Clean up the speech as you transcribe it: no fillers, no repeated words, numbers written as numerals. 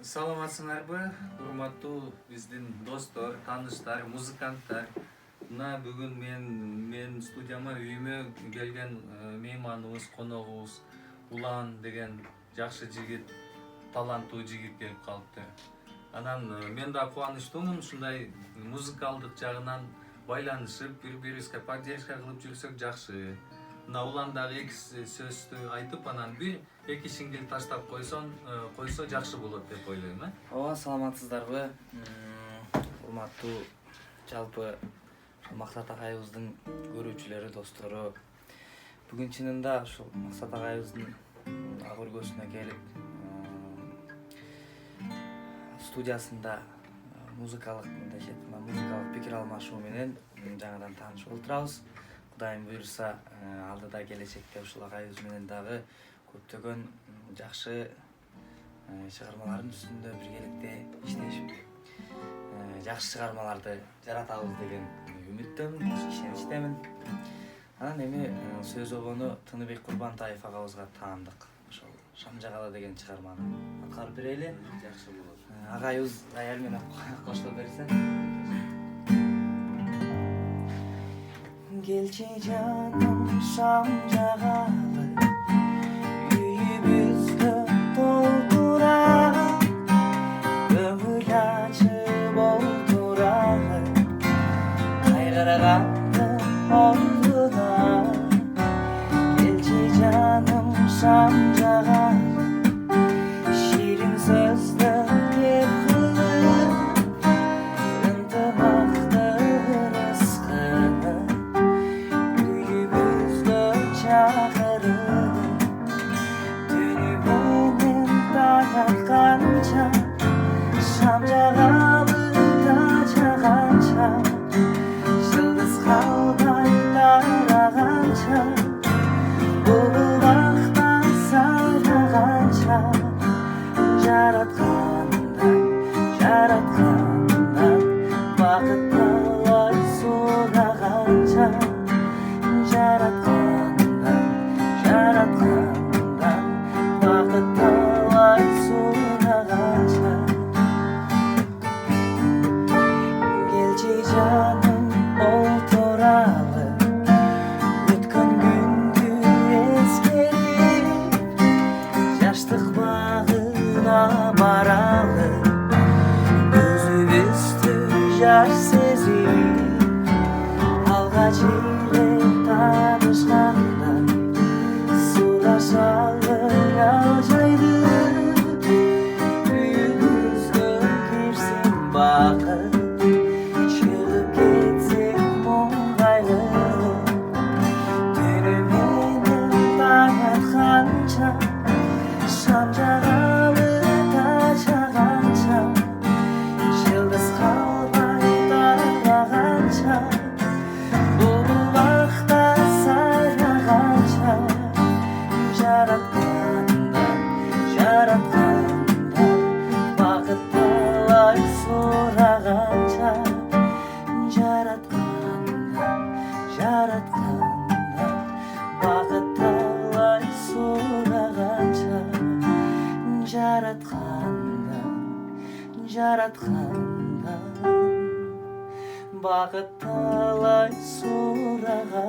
Саламатсыңарбы, урматтуу биздин достор, тааныштар, музыканттар. Мына бүгүн мен студияма үйүмө келген мейманыбыз, коногубуз Улан деген жакшы жигит, таланттуу жигит келип калыптыр. Анан мен да кубанычтуумун, ушундай музыкалдык жагынан байланышып, бири-бирибизге поддержка кылып жүрсөк жакшы. Мына Улан дагы эки сөздү айтып, анан эки сингл таштап койсо жакшы болот деп ойлойм, Ооба, саламатсыздарбы? Урматтуу жалпы Максат агайыбыздын көрүүчүлөрү, достору. Бүгүн чынында ушул Максат агайыбыздын ак өргөсүнө келип, студиясында музыкалык пикир алмашуу менен жаңадан таанышып отурабыз. Кудайым буйруса, алдыда келечекте ушул агайыбыз менен дагы көптөгөн жакшы чыгармалардын үстүндө биргеликте иштешип, жакшы чыгармаларды жаратабыз деген үмүттөмүн, ишеничтемин. Анан эми сөз обону Тыныбек Курбантаев агабызга таандык ошол Шамжагала деген чыгарманы аткарып берели. Жакшы болот. Агайыбыз аял менен коштоп берсе. Келчи жаным Шамжагалы, үйүбүздө толтура, көңүл ачып отуралы, кайгыргандын ордуна. Келчи жаным Шамжагалы, ширин сөздө кеп кылып, ынтымакты рызкыны үйүбүздө чакырып, түнү менен таң атканча, Шамжагалыда жаганча, жылдыз калбай тараганча, булакта сайраганча, жараткандан бакытталай сураганча, жараткандан бакытталай сураганча. Келчи жаным отуралы, өткөн күндү эскерип, жаштык багына баралы, өзүбүздү жаш сезип, алгач эле таанышканда сурашалы ал жайды, үйүбүзгө кирсин бакыт, чыгып кетсек муңгайлы, түнү менен таң атканча, Шамжагалыда жаганча, жылдыз калбай тараганча, булакта сайраганча, жараткандан бакытталай сураганча, жараткандан бакытталай сураганча, жараткандан бакытталай сураганча.